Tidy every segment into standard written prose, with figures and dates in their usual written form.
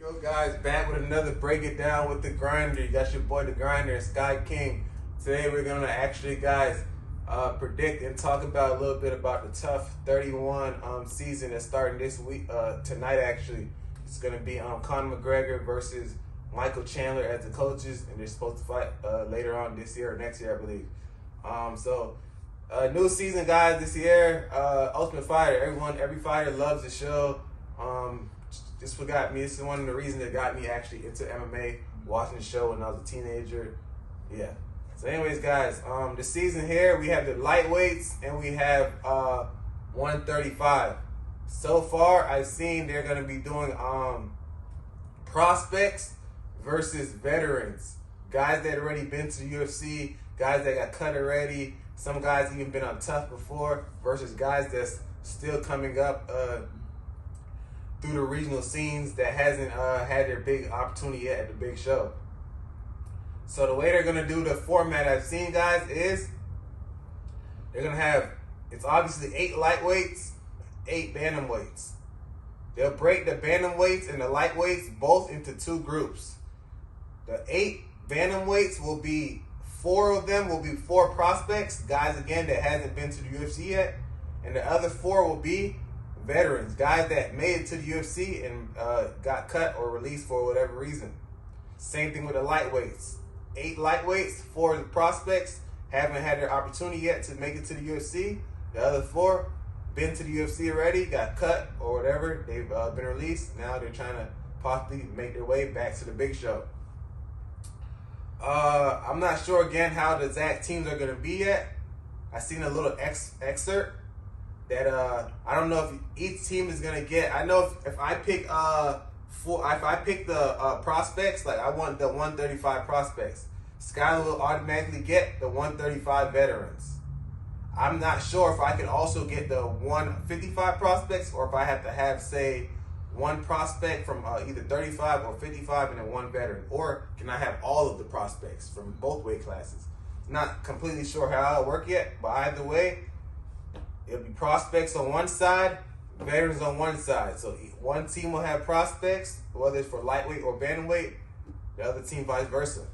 Go guys, back with another Break It Down with the Grinder. You got your boy the Grinder and Sky King. Today we're gonna actually, guys, predict and talk about a little bit about the TUF 31 season that's starting this week, tonight actually. It's gonna be Conor McGregor versus Michael Chandler as the coaches, and they're supposed to fight later on this year or next year, I believe. New season, guys, this year. Ultimate Fighter. Every fighter loves the show. Just forgot me. This is one of the reasons that got me actually into MMA, watching the show when I was a teenager. Yeah. So anyways, guys, the season here, we have the lightweights and we have 135. So far, I've seen they're going to be doing prospects versus veterans. Guys that already been to the UFC, guys that got cut already, some guys even been on TUF before, versus guys that's still coming up through the regional scenes that hasn't had their big opportunity yet at the big show. So the way they're going to do the format I've seen, guys, is they're going to have, it's obviously 8 lightweights, 8 bantamweights. They'll break the bantamweights and the lightweights both into 2 groups. The 8 bantamweights will be, 4 of them will be 4 prospects, guys, again, that hasn't been to the UFC yet. And the other 4 will be veterans, guys that made it to the UFC and got cut or released for whatever reason. Same thing with the lightweights. 8 lightweights, 4 prospects, haven't had their opportunity yet to make it to the UFC. The other 4 been to the UFC already, got cut or whatever. They've been released. Now they're trying to possibly make their way back to the big show. I'm not sure again how the exact teams are going to be yet. I seen a little excerpt that I don't know if each team is gonna get. I know if I pick the prospects, like I want the 135 prospects, Skyler will automatically get the 135 veterans. I'm not sure if I can also get the 155 prospects, or if I have to have, say, 1 prospect from either 35 or 55 and then 1 veteran, or can I have all of the prospects from both weight classes? Not completely sure how it'll work yet, but either way, it'll be prospects on one side, veterans on one side. So one team will have prospects, whether it's for lightweight or bantamweight, the other team vice versa.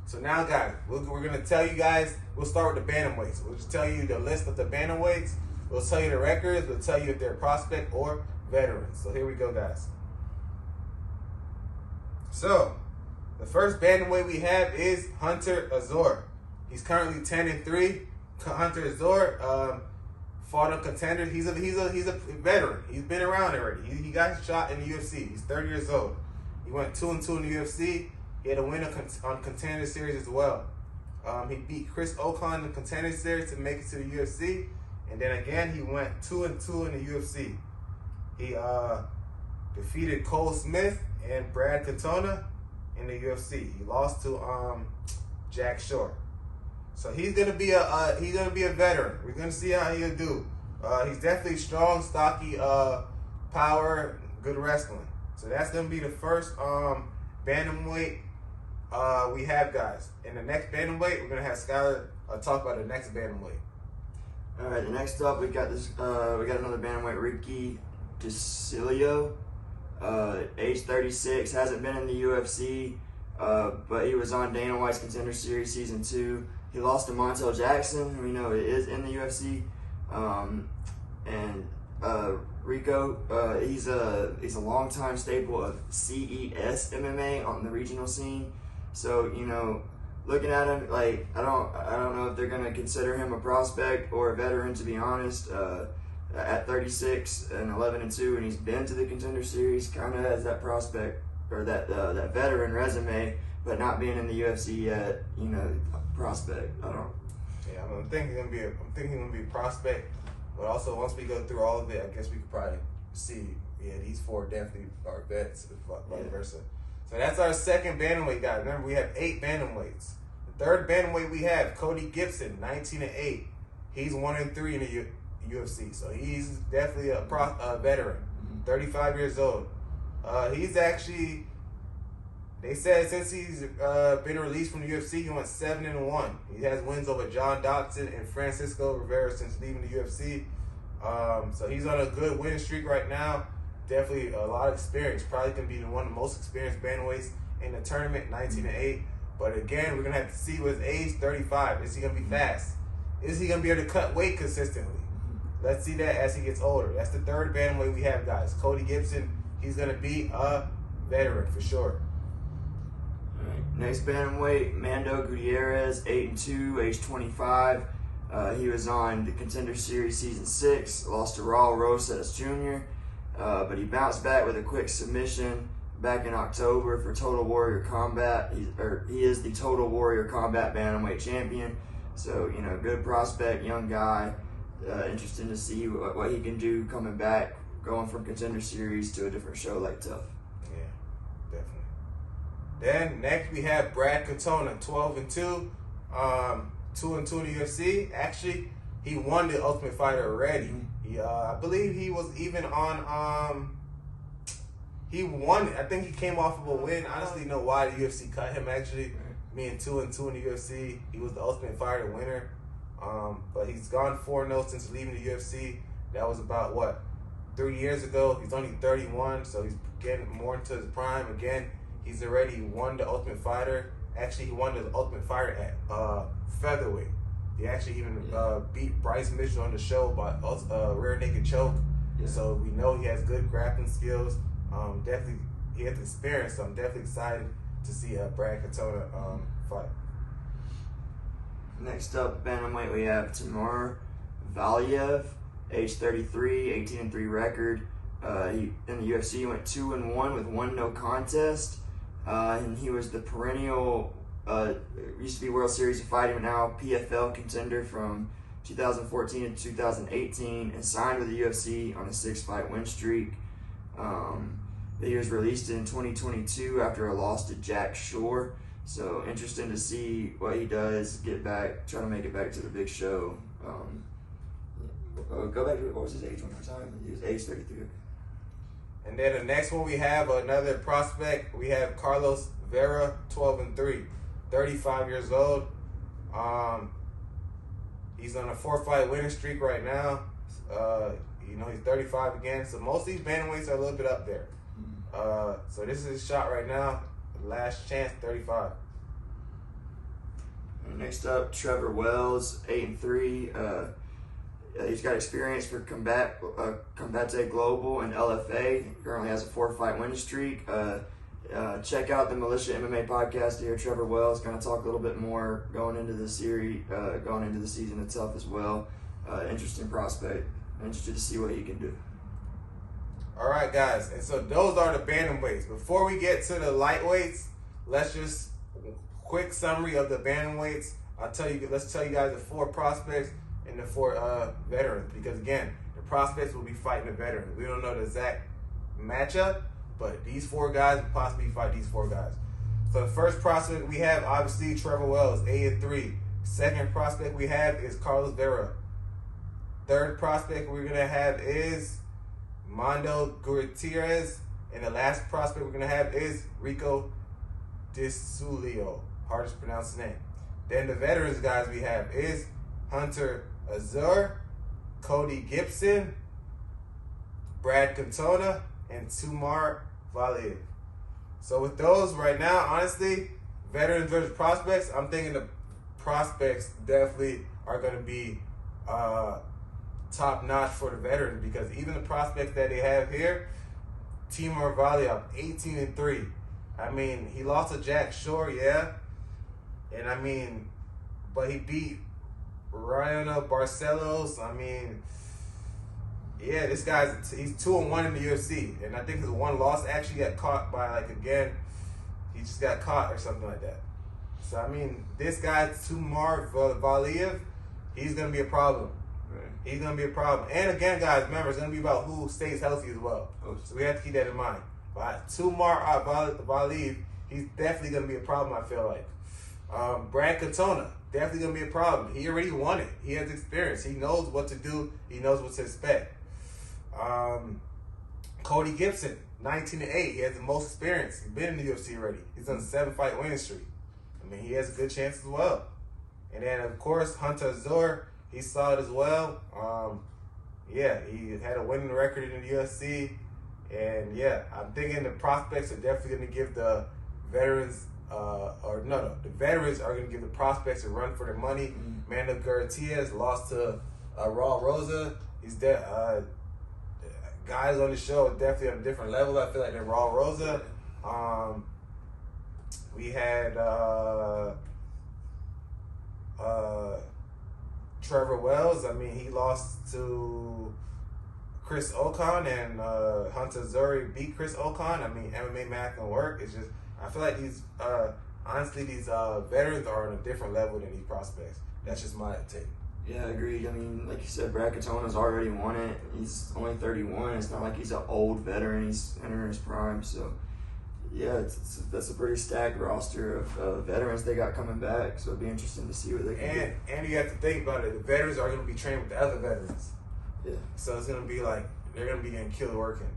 So now, guys, we're going to tell you guys, we'll start with the bantamweights. We'll just tell you the list of the bantamweights. We'll tell you the records. We'll tell you if they're prospect or veterans. So here we go, guys. So the first bantamweight we have is Hunter Azor. He's currently 10-3. Hunter Azor, fought on contenders. He's a veteran. He's been around already. He got shot in the UFC. He's 30 years old. He went 2-2 in the UFC. He had a win on Contender Series as well. He beat Chris Ocon in the Contender Series to make it to the UFC, and then again he went 2-2 in the UFC. He defeated Cole Smith and Brad Katona in the UFC. He lost to Jack Shore. So he's gonna be a veteran. We're gonna see how he'll do. He's definitely strong, stocky, power, good wrestling. So that's gonna be the first bantamweight we have, guys. In the next bantamweight, we're gonna have Skyler talk about the next bantamweight. All right, next up we got this. We got another bantamweight, Ricky DeCilio, age 36, hasn't been in the UFC, but he was on Dana White's Contender Series Season 2. He lost to Montel Jackson, who we know is in the UFC, and Rico, he's a longtime staple of CES MMA on the regional scene. So looking at him, like I don't know if they're gonna consider him a prospect or a veteran, to be honest. At 36 and 11-2, and he's been to the Contender Series, kind of has that prospect or that veteran resume, but not being in the UFC yet, prospect. Yeah, I'm thinking he's gonna be a prospect, but also once we go through all of it, I guess we could probably see, these 4 definitely are vets, vice versa. So that's our second bantamweight, guys. Remember, we have 8 bantamweights. The third bantamweight we have Cody Gibson, 19-8. He's 1-3 in the UFC, so he's definitely a veteran, 35 years old. He's actually, they said since he's been released from the UFC, he went 7-1. He has wins over John Dodson and Francisco Rivera since leaving the UFC. So he's on a good win streak right now. definitely a lot of experience. Probably going to be one of the most experienced bantamweights in the tournament, 19-8. But again, we're going to have to see with his age, 35. Is he going to be fast? Is he going to be able to cut weight consistently? Let's see that as he gets older. That's the third bantamweight we have, guys. Cody Gibson, he's going to be a veteran for sure. All right. Next bantamweight, Mando Gutierrez, 8-2, age 25. He was on the Contender Series Season 6, lost to Raul Rosas Jr., but he bounced back with a quick submission back in October for Total Warrior Combat. He is the Total Warrior Combat Bantamweight Champion. So, you know, good prospect, young guy. Interesting to see what he can do coming back, going from Contender Series to a different show like TUF. Yeah, definitely. Then next we have Brad Katona, 12-2, 2-2 in the UFC. Actually, he won the Ultimate Fighter already. I believe he was even on. He won it. I think he came off of a win. I honestly know why the UFC cut him. Actually, being 2-2 in the UFC, he was the Ultimate Fighter winner. But he's gone 4-0 since leaving the UFC. That was about, what, 3 years ago. He's only 31, so he's getting more into his prime. Again, he's already won the Ultimate Fighter. Actually, he won the Ultimate Fighter at featherweight. He actually even beat Bryce Mitchell on the show by rear naked choke. Yeah. So we know he has good grappling skills. Definitely, he has experience. So I'm definitely excited to see Brad Katona fight. Next up, bantamweight, we have Timur Valiev, age 33, 18-3 record. He in the UFC went 2-1 with 1 no contest, and he was the perennial. Used to be World Series of Fighting, but now PFL contender from 2014 to 2018, and signed with the UFC on a 6-fight win streak. He was released in 2022 after a loss to Jack Shore. So interesting to see what he does, get back, try to make it back to the big show. Go back to, what was his age one more time? He was age 33. And then the next one we have another prospect. We have Carlos Vera, 12-3, 35 years old. He's on a 4-fight winning streak right now. You know, he's 35 again. So most of these bantamweights are a little bit up there. So this is his shot right now. Last chance, 35. Next up, Trevor Wells, 8-3. He's got experience for Combate Global and LFA. He currently has a 4-fight winning streak. Check out the Militia MMA podcast here. Trevor Wells going to talk a little bit more going into the series, going into the season of TUF as well. Interesting prospect. Interested to see what he can do. All right, guys, and so those are the bantamweights. Before we get to the lightweights, let's just quick summary of the bantamweights. Let's tell you guys the 4 prospects and the 4 veterans, because again, the prospects will be fighting the veterans. We don't know the exact matchup, but these 4 guys will possibly fight these 4 guys. So the first prospect we have, obviously, Trevor Wells, 8-3. Second prospect we have is Carlos Vera. Third prospect we're gonna have is Mando Gutierrez, and the last prospect we're going to have is Rico Disulio. Hardest to pronounce his name. Then the veterans guys we have is Hunter Azur, Cody Gibson, Brad Katona, and Timur Valiev. So with those right now, honestly, veterans versus prospects, I'm thinking the prospects definitely are going to be top notch for the veterans, because even the prospects that they have here, Timur Valiev, 18-3. I mean, he lost to Jack Shore, yeah, and I mean, but he beat Ryan Barcelos. I mean, yeah, this guy's he's 2-1 in the UFC, and I think his one loss actually got caught by he just got caught or something like that. So I mean, this guy Timur Valiev, he's gonna be a problem. He's going to be a problem. And again, guys, remember, it's going to be about who stays healthy as well. So we have to keep that in mind. But Timur Valiev, he's definitely going to be a problem, I feel like. Brad Katona, definitely going to be a problem. He already won it. He has experience. He knows what to do. He knows what to expect. Cody Gibson, 19-8. He has the most experience. He's been in the UFC already. He's on a 7-fight winning streak. I mean, he has a good chance as well. And then, of course, Hunter Azur, he's solid as well. Yeah, he had a winning record in the UFC. And yeah, I'm thinking the prospects are definitely going to give the veterans, the veterans are going to give the prospects a run for their money. Mando Gutierrez lost to Raul Rosa. He's guys on the show are definitely on a different level, I feel like, than Raul Rosa. We had Trevor Wells. I mean, he lost to Chris Ocon, and Hunter Zuri beat Chris Ocon. I mean, MMA math can work. It's just, I feel like these, honestly, these veterans are on a different level than these prospects. That's just my take. Yeah, I agree. I mean, like you said, Brad Katona's already won it. He's only 31. It's not like he's an old veteran. He's entering his prime. So, yeah, that's a pretty stacked roster of veterans they got coming back. So it'll be interesting to see what they can do. And you have to think about it. The veterans are going to be trained with the other veterans. Yeah. So it's going to be like, they're going to be getting killed working.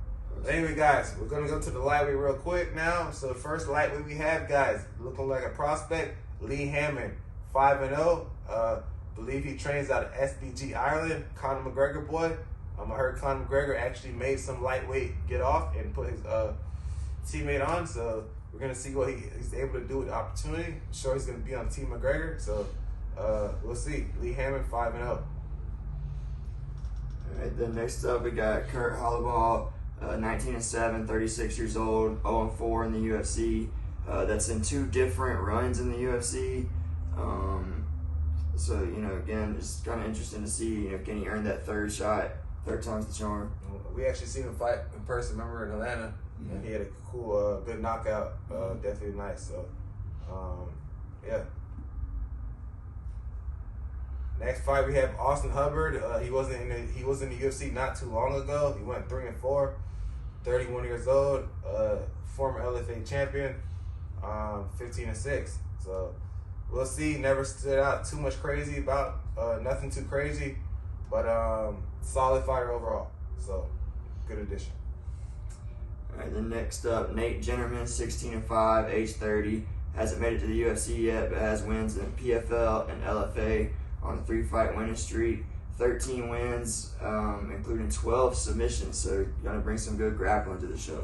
But anyway, guys, we're going to go to the lightweight real quick now. So the first lightweight we have, guys, looking like a prospect, Lee Hammond, 5-0. Believe he trains out of SBG Ireland. Conor McGregor boy. I heard Conor McGregor actually made some lightweight get off and put his teammate on. So we're going to see what he's able to do with the opportunity. I'm sure he's going to be on Team McGregor. So we'll see. Lee Hammond, 5-0. All right, then next up we got Kurt Holloway, 19-7, 36 years old, 0-4 in the UFC. That's in 2 different runs in the UFC. So, you know, again, it's kind of interesting to see, you know, can he earn that third shot? Third time's the charm. We actually seen him fight in person, remember, in Atlanta. And he had a cool, good knockout. Definitely nice. So, yeah. Next fight we have Austin Hubbard. He was in the UFC not too long ago. He went 3-4, 31 years old, former LFA champion, 15-6. So we'll see. Never stood out too much crazy about nothing too crazy, but solid fighter overall. So good addition. All right, then next up, Nate Jennerman, 16-5, age 30. Hasn't made it to the UFC yet, but has wins in PFL and LFA on a 3-fight winning streak. 13 wins, including 12 submissions. So gonna bring some good grappling to the show.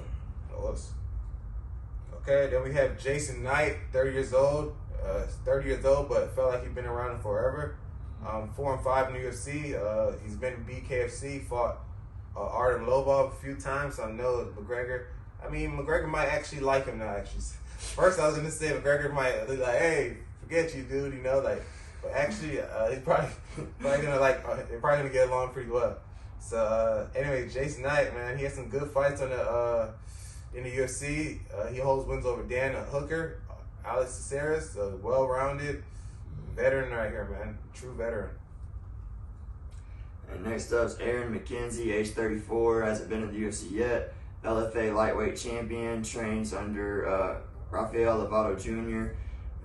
Okay, then we have Jason Knight, 30 years old, but felt like he's been around forever. 4-5 in the UFC. He's been in BKFC, fought Artem Lobov a few times. So I know McGregor. I mean, McGregor might actually like him now. Actually, first I was gonna say McGregor might be like, "Hey, forget you, dude," you know, like. But actually, he's probably gonna they're probably gonna get along pretty well. So anyway, Jason Knight, man, he had some good fights on in the UFC. He holds wins over Dan Hooker, Alex Caceres, well-rounded veteran right here, man, true veteran. And next up is Aaron McKenzie, age 34, hasn't been in the UFC yet. LFA lightweight champion, trains under Rafael Lovato Jr.,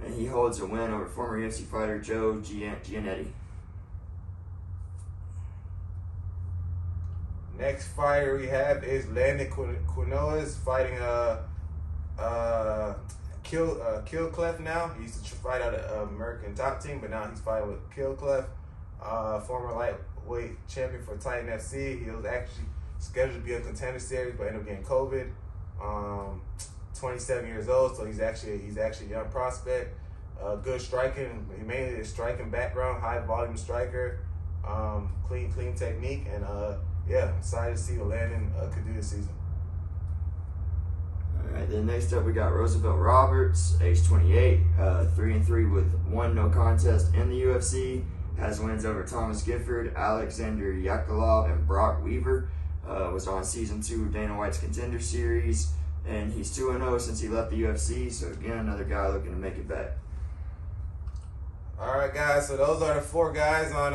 and he holds a win over former UFC fighter Joe Giannetti. Next fighter we have is Landon Quinones fighting Killclef now. He used to fight out of American Top Team, but now he's fighting with Killclef, former lightweight champion for Titan FC. He was actually scheduled to be a contender series, but ended up getting COVID. 27 years old, so he's actually a young prospect. Good striking, mainly a striking background, high volume striker, clean technique, and yeah, I'm excited to see what Landon could do this season. All right, then next up we got Roosevelt Roberts, age 28, 3-3 with 1 no contest in the UFC. Has wins over Thomas Gifford, Alexander Yakovlev, and Brock Weaver. Was on season 2 of Dana White's Contender Series. And he's 2-0 since he left the UFC, so again, another guy looking to make it back. All right, guys, so those are the 4 guys on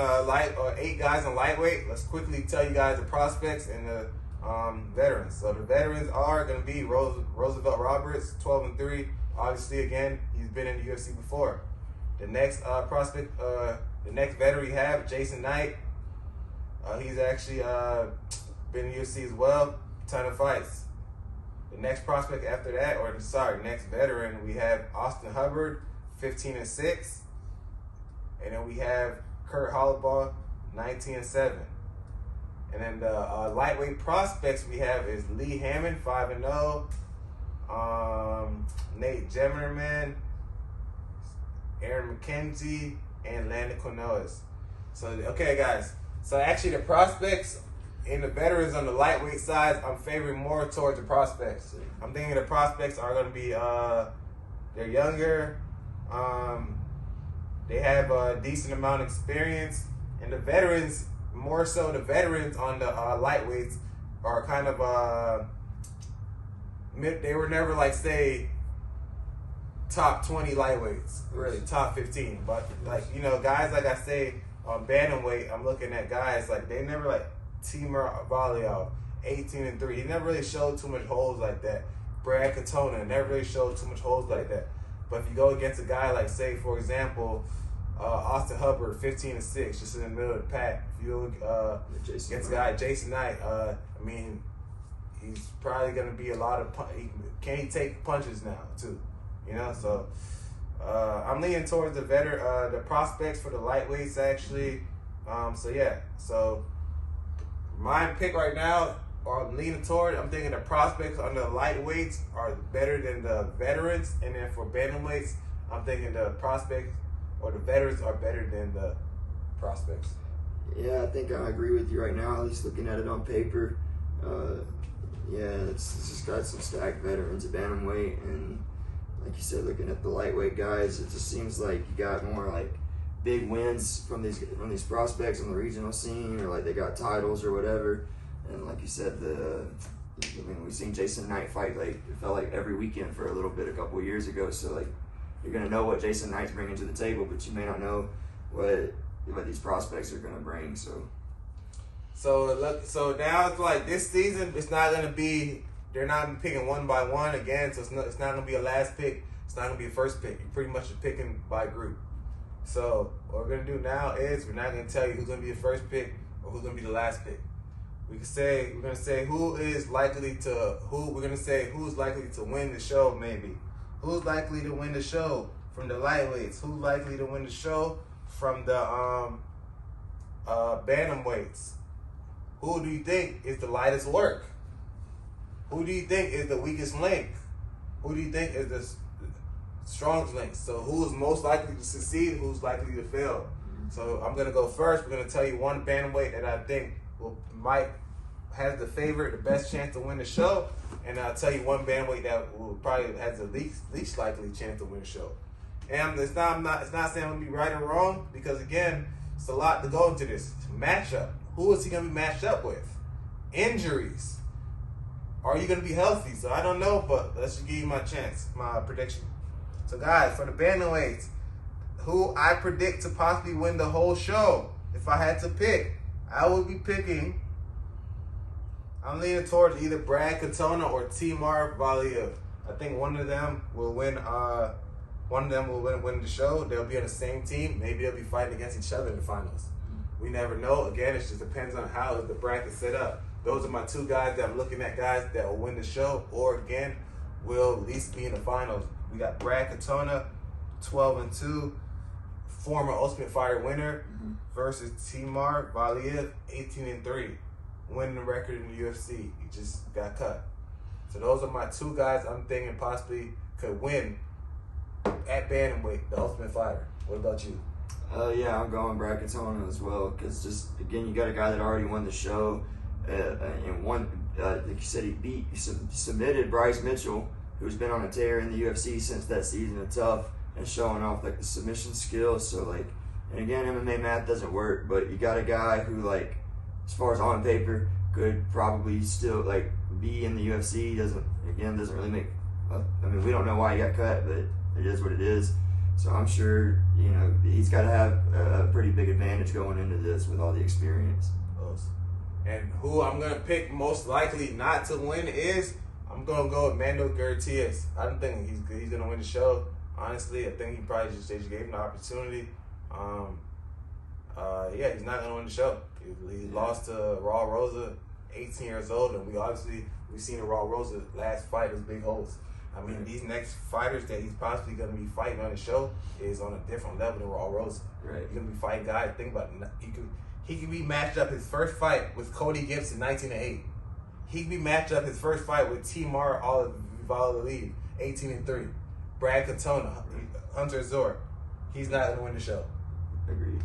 8 guys on lightweight. Let's quickly tell you guys the prospects and the veterans. So the veterans are going to be Roosevelt Roberts, 12-3. Obviously, again, he's been in the UFC before. The next prospect, the next veteran we have, Jason Knight. He's actually been in the UFC as well, ton of fights. The next prospect after that, next veteran, we have Austin Hubbard, 15-6. And then we have Kurt Holloway, 19-7. And then the lightweight prospects we have is Lee Hammond, 5-0. Nate Gemmerman, Aaron McKenzie, and Landon Cornelius. So, okay, guys. So, actually, the prospects and the veterans on the lightweight side, I'm favoring more towards the prospects. I'm thinking the prospects are going to be, they're younger. They have a decent amount of experience. And the veterans, more so the veterans on the lightweights, are kind of, they were never, like, say, top 20 lightweights, really, top 15. But, like, you know, guys, like I say, on bantamweight, I'm looking at guys, like, they never, like, Timur Valiev, 18-3. He never really showed too much holes like that. Brad Katona never really showed too much holes like that. But if you go against a guy like, say, for example, Austin Hubbard, 15-6, just in the middle of the pack. If you go against a guy, Jason Knight, I mean, he's probably going to be a lot of can he take punches now, too? You know, so I'm leaning towards the prospects for the lightweights, actually. So, yeah. So, my pick right now, or I'm leaning toward, I'm thinking the prospects on the lightweights are better than the veterans. And then for bantamweights, I'm thinking the prospects or the veterans are better than the prospects. Yeah, I think I agree with you right now, at least looking at it on paper. It's just got some stacked veterans at bantamweight, and like you said, looking at the lightweight guys, it just seems like you got more like big wins from these prospects on the regional scene, or like they got titles or whatever. And like you said, we've seen Jason Knight fight, like, it felt like every weekend for a little bit a couple of years ago. So like, you're gonna know what Jason Knight's bringing to the table, but you may not know what these prospects are gonna bring. So now it's like this season, it's not gonna be. They're not picking one by one again, so it's not gonna be a last pick. It's not gonna be a first pick. You're pretty much picking by group. So what we're gonna do now is we're not gonna tell you who's gonna be the first pick or who's gonna be the last pick. We're gonna say who's likely to win the show, maybe. Who's likely to win the show from the lightweights? Who's likely to win the show from the bantamweights? Who do you think is the lightest work? Who do you think is the weakest link? Who do you think is the strongest link? So who is most likely to succeed? Who's likely to fail? So I'm gonna go first. We're gonna tell you one bantamweight that I think has the best chance to win the show, and I'll tell you one bantamweight that will probably has the least likely chance to win the show. And it's not saying I'm gonna be right or wrong, because again, it's a lot to go into this matchup. Who is he gonna be matched up with? Injuries. Are you gonna be healthy? So I don't know, but let's just give you my prediction. So guys, for the bantamweights, who I predict to possibly win the whole show, if I had to pick, I would be picking. I'm leaning towards either Brad Katona or Timur Valiev. I think one of them will win. Win the show. They'll be on the same team. Maybe they'll be fighting against each other in the finals. We never know. Again, it just depends on how the bracket set up. Those are my two guys that I'm looking at, guys that will win the show, or again, will at least be in the finals. We got Brad Katona, 12-2, former Ultimate Fighter winner, versus Timur Valiev, 18-3, winning record in the UFC. He just got cut. So those are my two guys I'm thinking possibly could win at bantamweight, the Ultimate Fighter. What about you? I'm going Brad Katona as well, because just again, you got a guy that already won the show, and won. Like you said, he submitted Bryce Mitchell, who's been on a tear in the UFC since that season of TUF, and showing off like the submission skills. So like, and again, MMA math doesn't work, but you got a guy who, like, as far as on paper, could probably still like be in the UFC. Doesn't really make. We don't know why he got cut, but it is what it is. So I'm sure, he's got to have a pretty big advantage going into this with all the experience. And who I'm going to pick most likely not to win is, I'm going to go with Mando Gutierrez. I don't think he's going to win the show. Honestly, I think he probably just gave him the opportunity. He's not going to win the show. He lost to Raul Rosa, 18 years old, and we've seen the Raul Rosa last fight as big holes. These next fighters that he's possibly going to be fighting on the show is on a different level than Raul Rosa. Right. He's going to be fighting guys. Think about it. He could be matched up his first fight with Cody Gibson, 19-8. He could be matched up his first fight with Timur Valiev, 18-3. Brad Katona, Hunter Azor. He's not going to win the show. Agreed.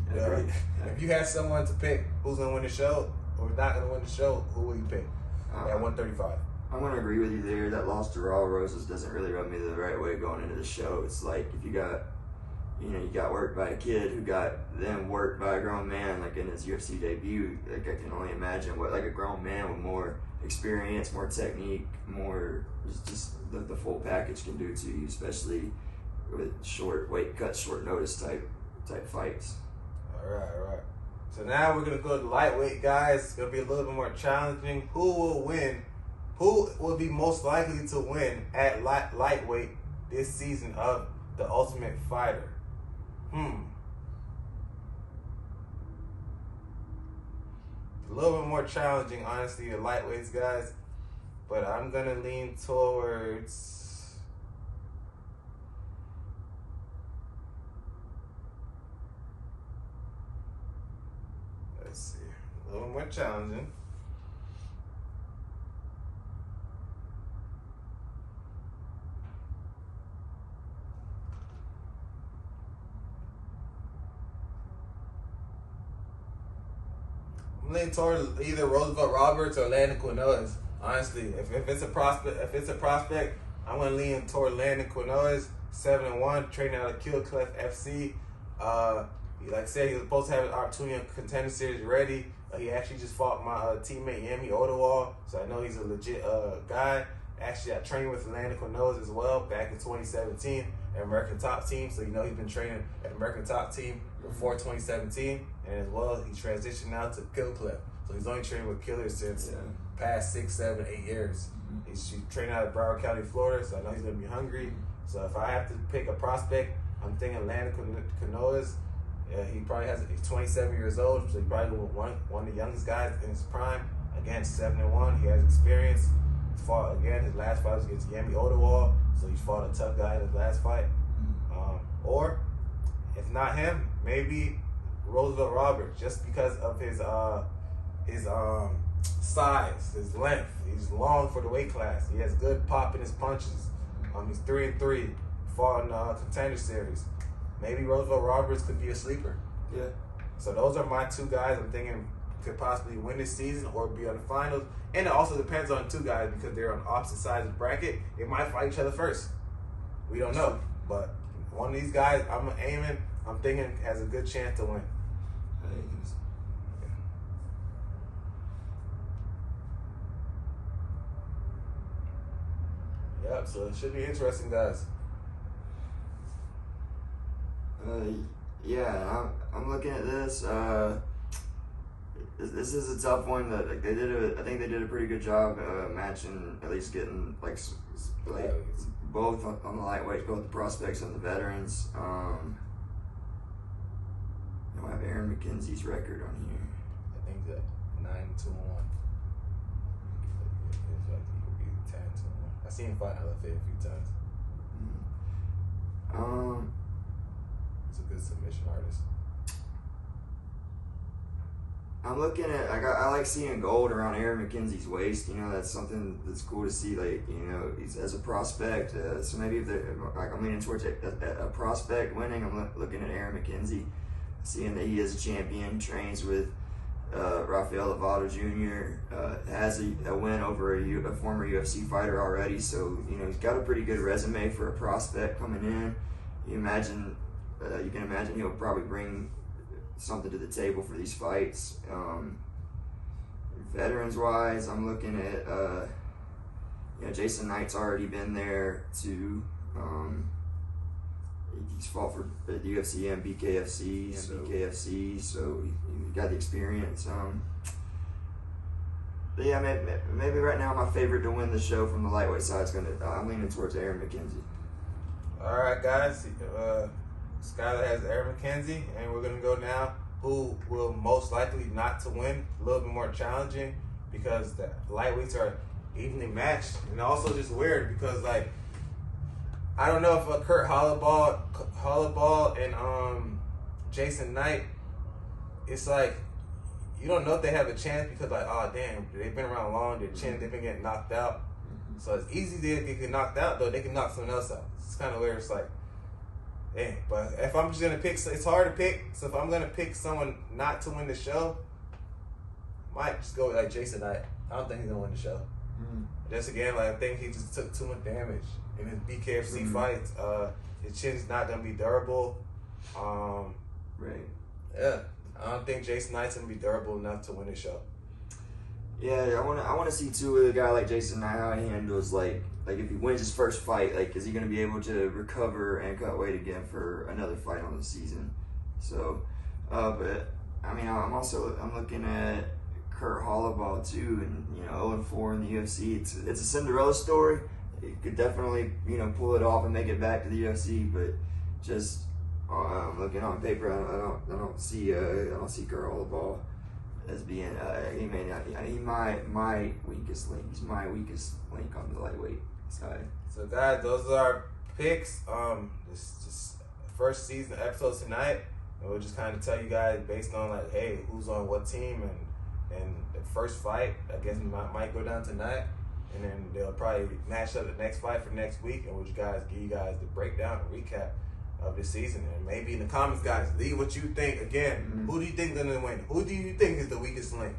If you had someone to pick who's going to win the show or not going to win the show, who will you pick at 135? I'm going to agree with you there. That loss to Raul Rosas doesn't really rub me the right way going into the show. It's like if you got worked by a kid who got then worked by a grown man, like in his UFC debut. Like I can only imagine what like a grown man with more experience, more technique, more just the full package can do to you, especially with short weight cuts, short notice type fights. All right. So now we're gonna go to lightweight, guys. It's gonna be a little bit more challenging. Who will win? Who will be most likely to win at lightweight this season of The Ultimate Fighter? A little bit more challenging, honestly, the lightweights, guys. But I'm gonna lean towards. Let's see, a little more challenging. I'm leaning toward either Roosevelt Roberts or Landon Quinones. Honestly, if it's a prospect, I'm gonna lean toward Landon Quinones, 7-1, training out of Kill Clef FC. Like I said, he was supposed to have an opportunity on Contender Series ready. He actually just fought my teammate Yemi Odewall, so I know he's a legit guy. Actually, I trained with Landon Quinones as well back in 2017 at American Top Team, so he's been training at American Top Team before 2017, and as well, he transitioned now to Kill Clef. So he's only training with killers since past 6, 7, 8 years. He's training out of Broward County, Florida, so I know he's going to be hungry. So if I have to pick a prospect, I'm thinking Landon Quinones. He probably he's 27 years old, so he's probably one of the youngest guys in his prime. Again, 7-1. He has experience. He's fought again. His last fight was against Yemi Odewall, so he fought a tough guy in his last fight. Or if not him, maybe Roosevelt Roberts, just because of his size, his length. He's long for the weight class. He has good pop in his punches. He's 3-3. Fought in Contender Series. Maybe Roosevelt Roberts could be a sleeper. Yeah. So those are my two guys I'm thinking could possibly win this season or be on the finals. And it also depends on two guys because they're on opposite sides of the bracket. They might fight each other first. We don't know. But one of these guys I'm thinking has a good chance to win. Yep, so it should be interesting, guys. I'm looking at this. This is a tough one. That like, I think they did a pretty good job matching, at least getting like both on the lightweights, both the prospects and the veterans. I have Aaron McKenzie's record on here. I think that 9-2-1. He could be 10-1. I've seen him fight LFA a few times. He's a good submission artist. I'm looking at. I like seeing gold around Aaron McKenzie's waist. You know, that's something that's cool to see. Like, you know, he's as a prospect. So maybe if I'm leaning towards a prospect winning, I'm looking at Aaron McKenzie, seeing that he is a champion, trains with Rafael Lovato Jr. Has a win over a former UFC fighter already. So you know, he's got a pretty good resume for a prospect coming in. You can imagine he'll probably bring something to the table for these fights. Veterans wise, I'm looking at Jason Knight's already been there too. He's fought for the UFC and BKFC, so he got the experience. But yeah, maybe right now my favorite to win the show from the lightweight side is I'm leaning towards Aaron McKenzie. All right, guys. Skylar has Aaron McKenzie, and we're gonna go now. Who will most likely not to win? A little bit more challenging because the lightweights are evenly matched, and also just weird because like I don't know if Kurt Hollowball and Jason Knight. It's like you don't know if they have a chance because like, oh damn, they've been around long, they've been getting knocked out. So it's easy to get knocked out though. They can knock someone else out. It's kind of weird. It's like, dang. But if I'm just gonna pick, it's hard to pick. So if I'm gonna pick someone not to win the show, I might just go with like Jason Knight. I don't think he's gonna win the show. Just again, like I think he just took too much damage in his BKFC fights. His chin's not gonna be durable. Right. Yeah, I don't think Jason Knight's gonna be durable enough to win the show. Yeah, I wanna see too with a guy like Jason Knight how he handles like if he wins his first fight, like is he gonna be able to recover and cut weight again for another fight on the season? So, but I mean I'm looking at Kurt Holloway too, and 0-4 in the UFC. It's a Cinderella story. He could definitely pull it off and make it back to the UFC, but just looking on paper, I don't see Kurt Holloway as being he may not be. He my weakest link. He's my weakest link on the lightweight side. So guys, those are our picks. This just first season episodes tonight, and we'll just kind of tell you guys based on like, hey, who's on what team, and the first fight I guess might go down tonight, and then they'll probably match up the next fight for next week, and we'll give you guys the breakdown and recap of the season. And maybe in the comments, guys, leave what you think. Again, who do you think is gonna win? Who do you think is the weakest link?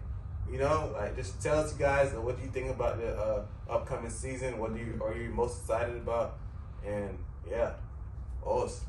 Like just tell us, guys, what do you think about the upcoming season? What are you most excited about? And yeah, Os.